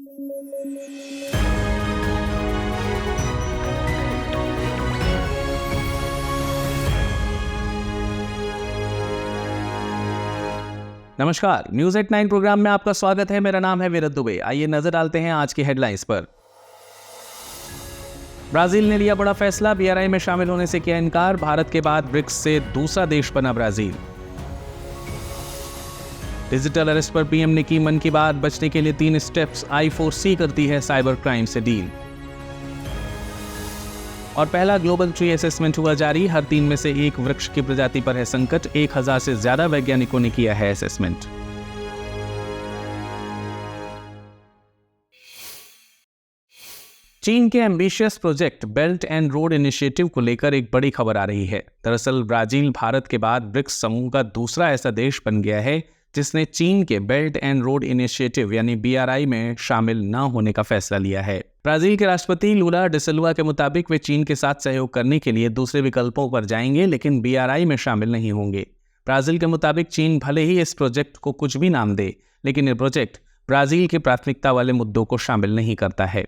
नमस्कार, news at 9 programme में आपका स्वागत है। मेरा नाम है वीरत दुबे। आइए नजर डालते हैं आज की हेडलाइंस पर। ब्राजील ने लिया बड़ा फैसला, बीआरआई में शामिल होने से किया इनकार। भारत के बाद ब्रिक्स से दूसरा देश बना ब्राजील। डिजिटल अरेस्ट पर पीएम ने की मन की बात, बचने के लिए 3 स्टेप्स I4C करती है साइबर क्राइम से डील। और पहला ग्लोबल ट्री असेसमेंट हुआ जारी, हर 3 में से 1 वृक्ष की प्रजाति पर है संकट। 1000 से ज्यादा वैज्ञानिकों ने किया है असेसमेंट। चीन के ambitious project belt and road initiative को लेकर एक बड़ी खबर आ रही है। दरअसल ब्राजील भारत के बाद ब्रिक्स समूह का दूसरा ऐसा देश बन गया है जिसने चीन के बेल्ट एंड रोड इनिशिएटिव यानी बीआरआई में शामिल न होने का फैसला लिया है। ब्राजील के राष्ट्रपति लूला डी सिल्वा के मुताबिक वे चीन के साथ सहयोग करने के लिए दूसरे विकल्पों पर जाएंगे, लेकिन बीआरआई में शामिल नहीं होंगे। ब्राजील के मुताबिक चीन भले ही इस प्रोजेक्ट को कुछ भी नाम दे, लेकिन ये प्रोजेक्ट ब्राजील की प्राथमिकता वाले मुद्दों को शामिल नहीं करता है।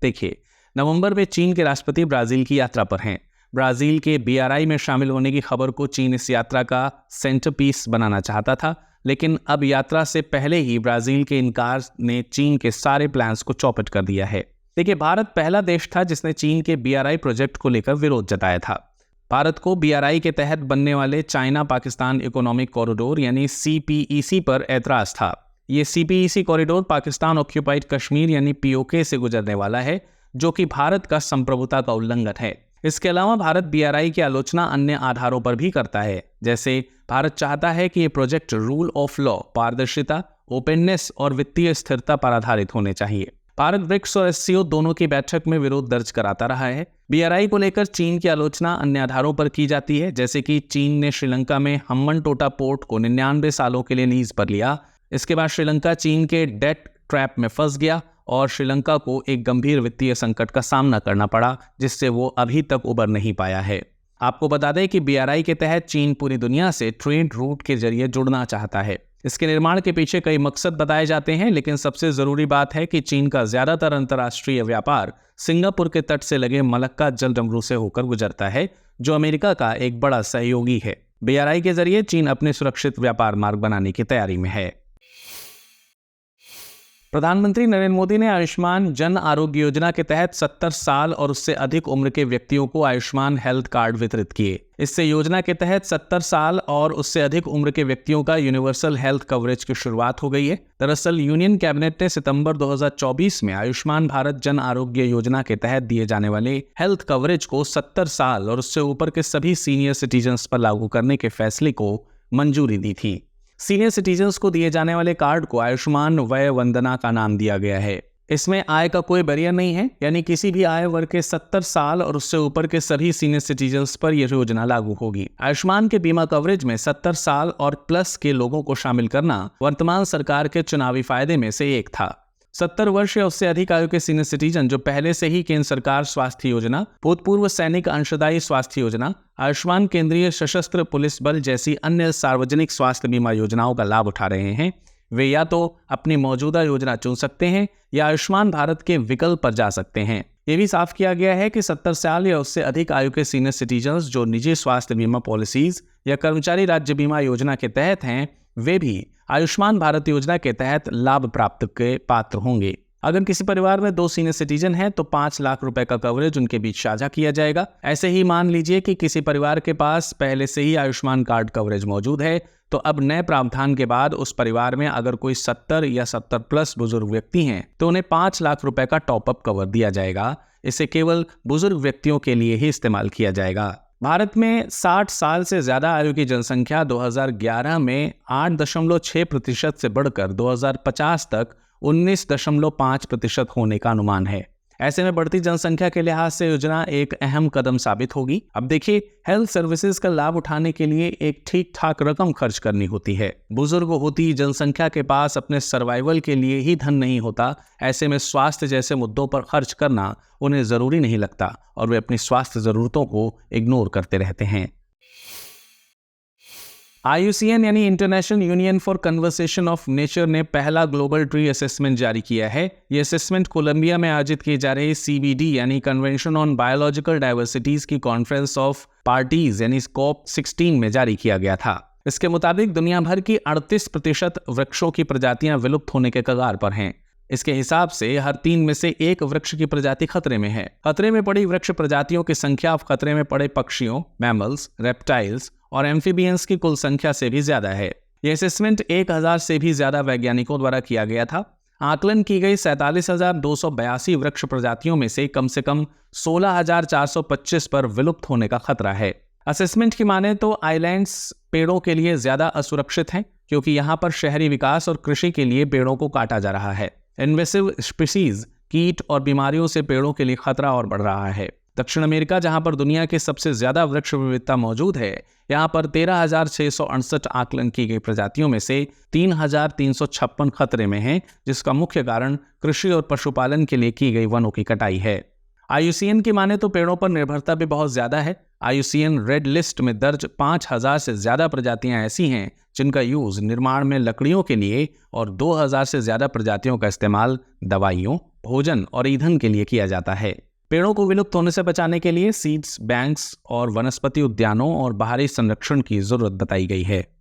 देखिए, नवंबर में चीन के राष्ट्रपति ब्राजील की यात्रा पर हैं। ब्राजील के बीआरआई में शामिल होने की खबर को चीन इस यात्रा का सेंटरपीस बनाना चाहता था, लेकिन अब यात्रा से पहले ही ब्राजील के इनकार ने चीन के सारे प्लान्स को चौपट कर दिया है। देखिए, भारत पहला देश था जिसने चीन के बीआरआई प्रोजेक्ट को लेकर विरोध जताया था। भारत को बीआरआई के तहत बनने वाले चाइना पाकिस्तान इकोनॉमिक कॉरिडोर यानी CPEC पर ऐतराज था। ये CPEC corridor Pakistan occupied Kashmir यानी POK से गुजरने वाला है, जो कि भारत का संप्रभुता का उल्लंघन है। इसके अलावा भारत बीआरआई की आलोचना अन्य आधारों पर भी करता है, जैसे भारत चाहता है कि ये प्रोजेक्ट रूल ऑफ लॉ, पारदर्शिता, ओपननेस और वित्तीय स्थिरता पर आधारित होने चाहिए। भारत ब्रिक्स और SCO दोनों की बैठक में विरोध दर्ज कराता रहा है। बीआरआई को लेकर चीन की आलोचना अन्य आधारों पर की जाती है, जैसे कि चीन ने श्रीलंका में हम्बनटोटा पोर्ट को 99 सालों के लिए लीज पर लिया। इसके बाद श्रीलंका चीन के डेट ट्रैप में फंस गया और श्रीलंका को एक गंभीर वित्तीय संकट का सामना करना पड़ा, जिससे वो अभी तक उबर नहीं पाया है। आपको बता दें कि बीआरआई के तहत चीन पूरी दुनिया से ट्रेड रूट के जरिए जुड़ना चाहता है। इसके निर्माण के पीछे कई मकसद बताए जाते हैं, लेकिन सबसे जरूरी बात है कि चीन का ज्यादातर अंतर्राष्ट्रीय व्यापार सिंगापुर के तट से लगे मलक्का जलडमरू से होकर गुजरता है, जो अमेरिका का एक बड़ा सहयोगी है। बीआरआई के जरिए चीन अपने सुरक्षित व्यापार मार्ग बनाने की तैयारी में है। प्रधानमंत्री नरेंद्र मोदी ने आयुष्मान जन आरोग्य योजना के तहत 70 साल और उससे अधिक उम्र के व्यक्तियों को आयुष्मान हेल्थ कार्ड वितरित किए। इससे योजना के तहत 70 साल और उससे अधिक उम्र के व्यक्तियों का यूनिवर्सल हेल्थ कवरेज की शुरुआत हो गई है। दरअसल यूनियन कैबिनेट ने सितंबर 2024 में आयुष्मान भारत जन आरोग्य योजना के तहत दिए जाने वाले हेल्थ कवरेज को 70 साल और उससे ऊपर के सभी सीनियर सिटीजन्स पर लागू करने के फैसले को मंजूरी दी थी। सीनियर सिटीजन्स को दिए जाने वाले कार्ड को आयुष्मान वय वंदना का नाम दिया गया है। इसमें आय का कोई बैरियर नहीं है, यानी किसी भी आय वर्ग के 70 साल और उससे ऊपर के सभी सीनियर सिटीजन्स पर यह योजना लागू होगी। आयुष्मान के बीमा कवरेज में 70 साल और प्लस के लोगों को शामिल करना वर्तमान सरकार के चुनावी फायदे में से एक था। 70 वर्ष या उससे अधिक आयु के सीनियर सिटीजन जो पहले से ही केंद्र सरकार स्वास्थ्य योजना, भूतपूर्व सैनिक अंशदायी स्वास्थ्य योजना, आयुष्मान केंद्रीय सशस्त्र पुलिस बल जैसी अन्य सार्वजनिक स्वास्थ्य बीमा योजनाओं का लाभ उठा रहे हैं, वे या तो अपनी मौजूदा योजना चुन सकते हैं या आयुष्मान भारत के विकल्प पर जा सकते हैं। ये भी साफ किया गया है कि 70 साल या उससे अधिक आयु के सीनियर सिटीजन्स जो निजी स्वास्थ्य बीमा पॉलिसीज या कर्मचारी राज्य बीमा योजना के तहत हैं, वे भी आयुष्मान भारत योजना के तहत लाभ प्राप्त के पात्र होंगे। अगर किसी परिवार में 2 सीनियर सिटीजन हैं तो 5 लाख रुपए का कवरेज उनके बीच साझा किया जाएगा। ऐसे ही मान लीजिए कि किसी परिवार के पास पहले से ही आयुष्मान कार्ड कवरेज मौजूद है, तो अब नए प्रावधान के बाद उस परिवार में अगर कोई 70 या 70 प्लस बुजुर्ग व्यक्ति हैं तो उन्हें 5 लाख रुपए का टॉपअप कवर दिया जाएगा। इसे केवल बुजुर्ग व्यक्तियों के लिए ही इस्तेमाल किया जाएगा। भारत में 60 साल से ज्यादा आयु की जनसंख्या 2011 में 8.6% से बढ़कर 2050 तक 19.5% होने का अनुमान है। ऐसे में बढ़ती जनसंख्या के लिहाज से योजना एक अहम कदम साबित होगी। अब देखिए, हेल्थ सर्विसेज का लाभ उठाने के लिए एक ठीक ठाक रकम खर्च करनी होती है। बुजुर्ग होती जनसंख्या के पास अपने सर्वाइवल के लिए ही धन नहीं होता। ऐसे में स्वास्थ्य जैसे मुद्दों पर खर्च करना उन्हें जरूरी नहीं लगता और वे अपनी स्वास्थ्य जरूरतों को इग्नोर करते रहते हैं। IUCN यानी international union for conservation of nature ने पहला ग्लोबल ट्री असेसमेंट जारी किया है। ये असेसमेंट कोलंबिया में आयोजित की जा रही CBD यानी कन्वेंशन ऑन बायोलॉजिकल डाइवर्सिटीज की कॉन्फ्रेंस ऑफ पार्टीज यानी COP16 में जारी किया गया था। इसके मुताबिक दुनिया भर की 38% वृक्षों की प्रजातियां विलुप्त होने के कगार पर हैं। इसके हिसाब से हर 3 में से 1 वृक्ष की प्रजाति खतरे में है। खतरे में पड़ी वृक्ष प्रजातियों की संख्या अब खतरे में पड़े पक्षियों, मैमल्स, रेप्टाइल्स और एम्फीबियंस की कुल संख्या से भी ज्यादा है। यह असेसमेंट 1000 से भी ज्यादा वैज्ञानिकों द्वारा किया गया था। आकलन की गई 47,282 वृक्ष प्रजातियों में से कम 16,425 पर विलुप्त होने का खतरा है। असेसमेंट की माने तो आइलैंड्स पेड़ों के लिए ज्यादा असुरक्षित हैं, क्योंकि यहाँ पर शहरी विकास और कृषि के लिए पेड़ों को काटा जा रहा है। इन्वेसिव स्पीशीज, कीट और बीमारियों से पेड़ों के लिए खतरा और बढ़ रहा है। दक्षिण अमेरिका, जहां पर दुनिया के सबसे ज्यादा वृक्ष विविधता मौजूद है, यहां पर 13,668 आकलन की गई प्रजातियों में से 3,356 खतरे में हैं, जिसका मुख्य कारण कृषि और पशुपालन के लिए की गई वनों की कटाई है। IUCN की माने तो पेड़ों पर निर्भरता भी बहुत ज्यादा है। IUCN रेड लिस्ट में दर्ज 5,000 से ज्यादा प्रजातियां ऐसी हैं जिनका यूज निर्माण में लकड़ियों के लिए और 2,000 से ज्यादा प्रजातियों का इस्तेमाल दवाइयों, भोजन और ईंधन के लिए किया जाता है। पेड़ों को विलुप्त होने से बचाने के लिए सीड्स बैंक्स और वनस्पति उद्यानों और बाहरी संरक्षण की जरूरत बताई गई है।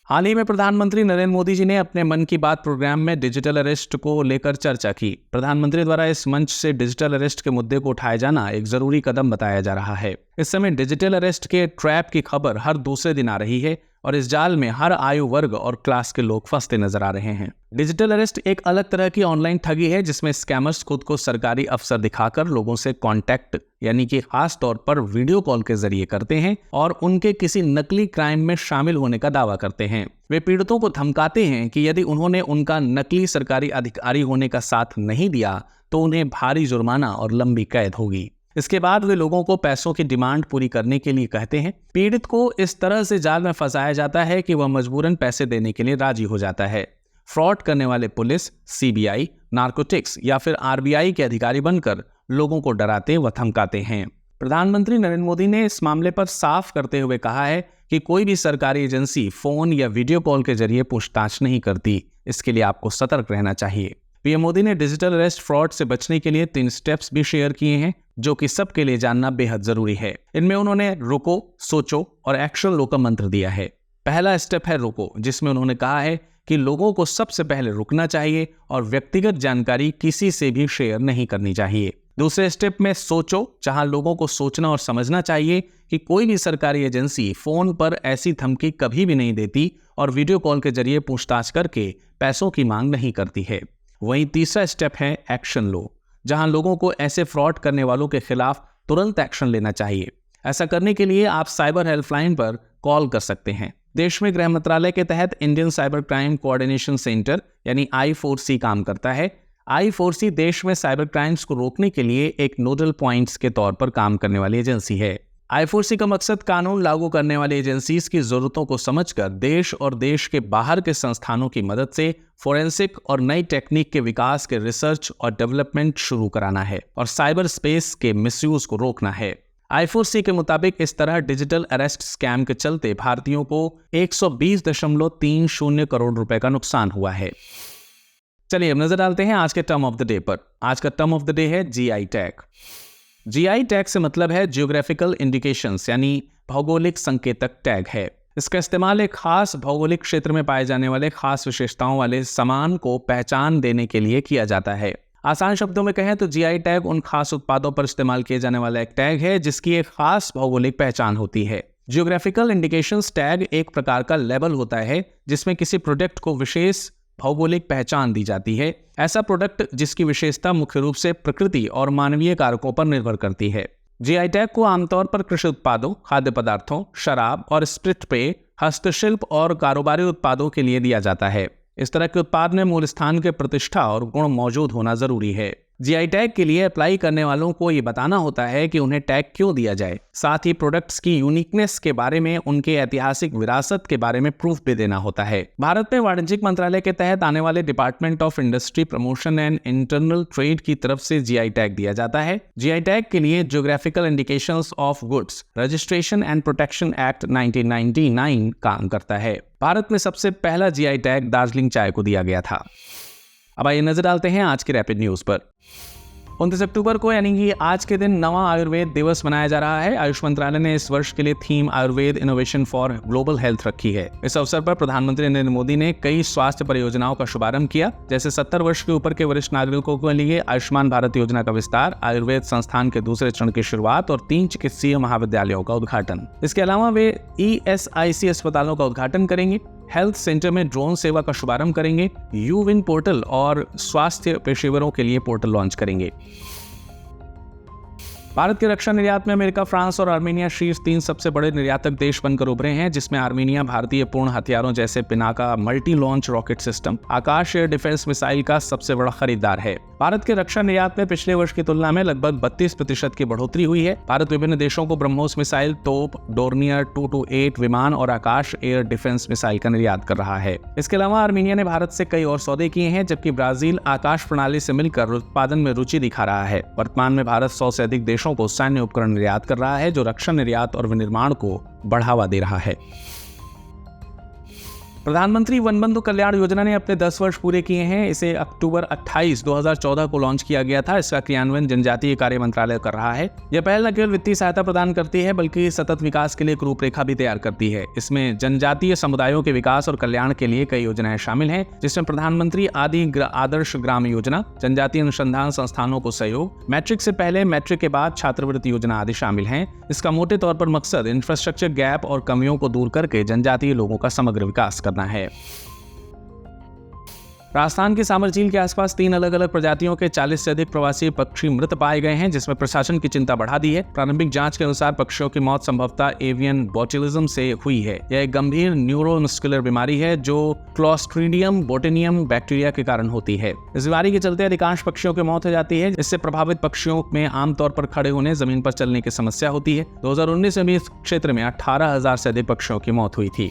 हाल ही में प्रधानमंत्री नरेंद्र मोदी जी ने अपने मन की बात प्रोग्राम में डिजिटल अरेस्ट को लेकर चर्चा की। प्रधानमंत्री द्वारा इस मंच से डिजिटल अरेस्ट के मुद्दे को उठाए जाना एक जरूरी कदम बताया जा रहा है। इस समय डिजिटल अरेस्ट के ट्रैप की खबर हर दूसरे दिन आ रही है और इस जाल में हर आयु वर्ग और क्लास के लोग फंसते नजर आ रहे हैं। डिजिटल अरेस्ट एक अलग तरह की ऑनलाइन ठगी है, जिसमें स्कैमर्स खुद को सरकारी अफसर दिखाकर लोगों से कांटेक्ट यानी कि खास तौर पर वीडियो कॉल के जरिए करते हैं और उनके किसी नकली क्राइम में शामिल होने का दावा करते हैं। वे पीड़ितों को धमकाते हैं कि यदि उन्होंने उनका नकली सरकारी अधिकारी होने का साथ नहीं दिया तो उन्हें भारी जुर्माना और लंबी कैद होगी। इसके बाद वे लोगों को पैसों की डिमांड पूरी करने के लिए कहते हैं। पीड़ित को इस तरह से जाल में फंसाया जाता है कि वह मजबूरन पैसे देने के लिए राजी हो जाता है। फ्रॉड करने वाले पुलिस, CBI, नार्कोटिक्स या फिर RBI के अधिकारी बनकर लोगों को डराते व धमकाते हैं। प्रधानमंत्री नरेंद्र मोदी ने इस मामले पर साफ करते हुए कहा है कि कोई भी सरकारी एजेंसी फोन या वीडियो कॉल के जरिए पूछताछ नहीं करती। इसके लिए आपको सतर्क रहना चाहिए। PM मोदी ने डिजिटल अरेस्ट फ्रॉड से बचने के लिए 3 स्टेप्स भी शेयर किए हैं, जो कि सबके लिए जानना बेहद जरूरी है। इनमें उन्होंने रुको, सोचो और एक्शन लो का मंत्र दिया है। पहला स्टेप है रुको, जिसमें उन्होंने कहा है कि लोगों को सबसे पहले रुकना चाहिए और व्यक्तिगत जानकारी किसी से भी शेयर नहीं करनी चाहिए। दूसरे स्टेप में सोचो, जहां लोगों को सोचना और समझना चाहिए कि कोई भी सरकारी एजेंसी फोन पर ऐसी धमकी कभी भी नहीं देती और वीडियो कॉल के जरिए पूछताछ करके पैसों की मांग नहीं करती है। वहीं तीसरा स्टेप है एक्शन लो, जहां लोगों को ऐसे फ्रॉड करने वालों के खिलाफ तुरंत एक्शन लेना चाहिए। ऐसा करने के लिए आप साइबर हेल्पलाइन पर कॉल कर सकते हैं। देश में गृह मंत्रालय के तहत Indian cyber crime coordination centre यानी I4C काम करता है। I4C देश में साइबर क्राइम्स को रोकने के लिए एक नोडल पॉइंट्स के तौर पर काम करने वाली एजेंसी है। I4C का मकसद कानून लागू करने वाली एजेंसीज की जरूरतों को समझकर देश और देश के बाहर के संस्थानों की मदद से फोरेंसिक और नई टेक्निक के विकास के रिसर्च और डेवलपमेंट शुरू कराना है और साइबर स्पेस के मिसयूज को रोकना है। I4C के मुताबिक इस तरह डिजिटल अरेस्ट स्कैम के चलते भारतीयों को 120.30 करोड़ रुपए का नुकसान हुआ है। चलिए अब नजर डालते हैं आज के टर्म ऑफ द डे पर। आज का टर्म ऑफ द डे है GI टैग। GI टैग से मतलब है जियोग्राफिकल इंडिकेशंस यानी भौगोलिक संकेतक टैग है। इसका इस्तेमाल एक खास भौगोलिक क्षेत्र में पाए जाने वाले खास विशेषताओं वाले सामान को पहचान देने के लिए किया जाता है। आसान शब्दों में कहें तो GI टैग उन खास उत्पादों पर इस्तेमाल किए जाने वाला एक टैग है जिसकी एक खास भौगोलिक पहचान होती है। जियोग्राफिकल इंडिकेशंस टैग एक प्रकार का लेबल होता है जिसमें किसी प्रोडक्ट को विशेष भौगोलिक पहचान दी जाती है। ऐसा प्रोडक्ट जिसकी विशेषता मुख्य रूप से प्रकृति और मानवीय कारकों पर निर्भर करती है। GI टैग को आमतौर पर कृषि उत्पादों, खाद्य पदार्थों, शराब और स्पिरिट पेय, हस्तशिल्प और कारोबारी उत्पादों के लिए दिया जाता है। इस तरह के उत्पाद में मूल स्थान के प्रतिष्ठा और गुण मौजूद होना जरूरी है। जीआई टैग के लिए अप्लाई करने वालों को ये बताना होता है कि उन्हें टैग क्यों दिया जाए। साथ ही प्रोडक्ट्स की यूनिकनेस के बारे में, उनके ऐतिहासिक विरासत के बारे में प्रूफ भी देना होता है। भारत में वाणिज्यिक मंत्रालय के तहत आने वाले department of industry promotion and internal trade की तरफ से जीआई टैग दिया जाता है। जीआई टैग के लिए geographical indications of goods registration and protection act 1999 काम करता है। भारत में सबसे पहला जीआई टैग दार्जिलिंग चाय को दिया गया था। अब आइए नजर डालते हैं आज के रैपिड न्यूज पर। 29 अक्टूबर को यानी कि आज के दिन नवा आयुर्वेद दिवस मनाया जा रहा है। आयुष मंत्रालय ने इस वर्ष के लिए theme Ayurveda innovation for global health रखी है। इस अवसर पर प्रधानमंत्री नरेंद्र मोदी ने कई स्वास्थ्य परियोजनाओं का शुभारंभ किया, जैसे 70 वर्ष के ऊपर के वरिष्ठ नागरिकों के लिए आयुष्मान भारत योजना का विस्तार, आयुर्वेद संस्थान के दूसरे चरण की शुरुआत और 3 चिकित्सीय महाविद्यालयों का उद्घाटन। इसके अलावा वे ESIC अस्पतालों का उद्घाटन करेंगे, हेल्थ सेंटर में ड्रोन सेवा का शुभारंभ करेंगे, यूविन पोर्टल और स्वास्थ्य पेशेवरों के लिए पोर्टल लॉन्च करेंगे। भारत के रक्षा निर्यात में अमेरिका, फ्रांस और आर्मेनिया शीर्ष 3 सबसे बड़े निर्यातक देश बनकर उभरे हैं, जिसमें आर्मेनिया भारतीय पूर्ण हथियारों जैसे Pinaka multi launch rocket system, Akash air defence missile का सबसे बड़ा खरीदार है। भारत के रक्षा निर्यात में पिछले वर्ष की तुलना में लगभग 32% की बढ़ोतरी हुई है। भारत विभिन्न देशों को ब्रह्मोस मिसाइल, तोप, डोर्नियर 228 विमान और आकाश एयर डिफेंस मिसाइल का निर्यात कर रहा है। इसके अलावा आर्मेनिया ने भारत से कई और सौदे किए हैं, जबकि ब्राजील आकाश प्रणाली से मिलकर उत्पादन में रुचि दिखा रहा है। वर्तमान में भारत 100 से अधिक देशों को सैन्य उपकरण निर्यात कर रहा है, जो रक्षा निर्यात और विनिर्माण को बढ़ावा दे रहा है। प्रधानमंत्री वनबंधु कल्याण योजना ने अपने 10 वर्ष पूरे किए हैं। इसे अक्टूबर 28, 2014 को लॉन्च किया गया था। इसका क्रियान्वयन जनजातीय कार्य मंत्रालय कर रहा है। यह पहल न केवल वित्तीय सहायता प्रदान करती है, बल्कि सतत विकास के लिए एक रूपरेखा भी तैयार करती है। इसमें जनजातीय समुदायों के विकास और कल्याण के लिए कई योजनाएं शामिल हैं, जिसमें प्रधानमंत्री आदर्श ग्राम योजना, जनजातीय अनुसंधान संस्थानों को सहयोग, मैट्रिक से पहले, मैट्रिक के बाद छात्रवृत्ति योजना आदि शामिल हैं। इसका मोटे तौर पर मकसद इंफ्रास्ट्रक्चर गैप और कमियों को दूर करके जनजातीय लोगों का समग्र विकास करना है। राजस्थान की सामर झील के आसपास 3 अलग अलग प्रजातियों के 40 से अधिक प्रवासी पक्षी मृत पाए गए हैं, जिसमें प्रशासन की चिंता बढ़ा दी है। प्रारंभिक जांच के अनुसार पक्षियों की मौत संभवतः एवियन बोट्युलिज्म से हुई है। यह एक गंभीर न्यूरोमस्कुलर बीमारी है जो क्लोस्ट्रीडियम बोटेनियम बैक्टीरिया के कारण होती है। इस बीमारी के चलते अधिकांश पक्षियों की मौत हो जाती है। इससे प्रभावित पक्षियों में आमतौर पर खड़े होने, जमीन पर चलने की समस्या होती है। 2019 में भी इस क्षेत्र में 18,000 से अधिक पक्षियों की मौत हुई थी।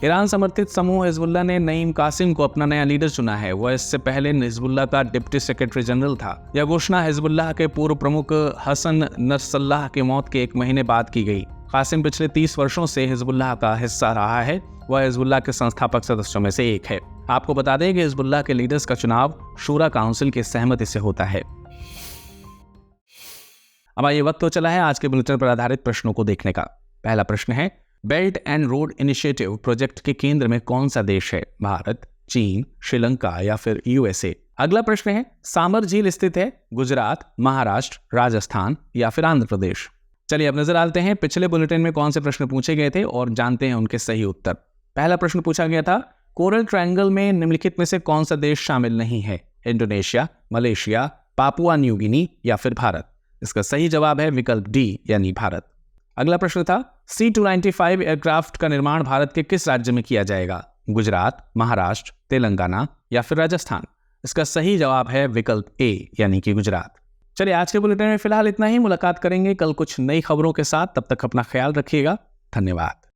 ईरान समर्थित समूह हिजबुल्लाह ने नईम कासिम को अपना नया लीडर चुना है। वह इससे पहले हिजबुल्लाह का डिप्टी सेक्रेटरी जनरल था। यह घोषणा हिजबुल्लाह के पूर्व प्रमुख हसन नसरल्लाह की मौत के 1 महीने बाद की गई। कासिम पिछले 30 वर्षों से हिजबुल्लाह का हिस्सा रहा है। वह हिजबुल्लाह के संस्थापक सदस्यों में से एक है। आपको बता दें कि हिजबुल्लाह के लीडर्स का चुनाव शूरा काउंसिल की सहमति से होता है। अब ये वक्त तो चला है आज के बुलेटिन पर आधारित प्रश्नों को देखने का। पहला प्रश्न है, belt and road initiative project के केंद्र में कौन सा देश है? भारत, चीन, श्रीलंका या फिर USA? अगला प्रश्न है, सामर झील स्थित है गुजरात, महाराष्ट्र, राजस्थान या फिर आंध्र प्रदेश? चलिए अब नजर डालते हैं पिछले बुलेटिन में कौन से प्रश्न पूछे गए थे और जानते हैं उनके सही उत्तर। पहला प्रश्न पूछा गया था, कोरल ट्रायंगल में निम्नलिखित में से कौन सा देश शामिल नहीं है? Indonesia, Malaysia, Papua New Guinea या फिर भारत? इसका सही जवाब है विकल्प डी यानी भारत। अगला प्रश्न था, C-295 एयरक्राफ्ट का निर्माण भारत के किस राज्य में किया जाएगा? गुजरात, महाराष्ट्र, तेलंगाना या फिर राजस्थान? इसका सही जवाब है विकल्प ए यानी कि गुजरात। चलिए आज के बुलेटिन में फिलहाल इतना ही। मुलाकात करेंगे कल कुछ नई खबरों के साथ। तब तक अपना ख्याल रखिएगा। धन्यवाद।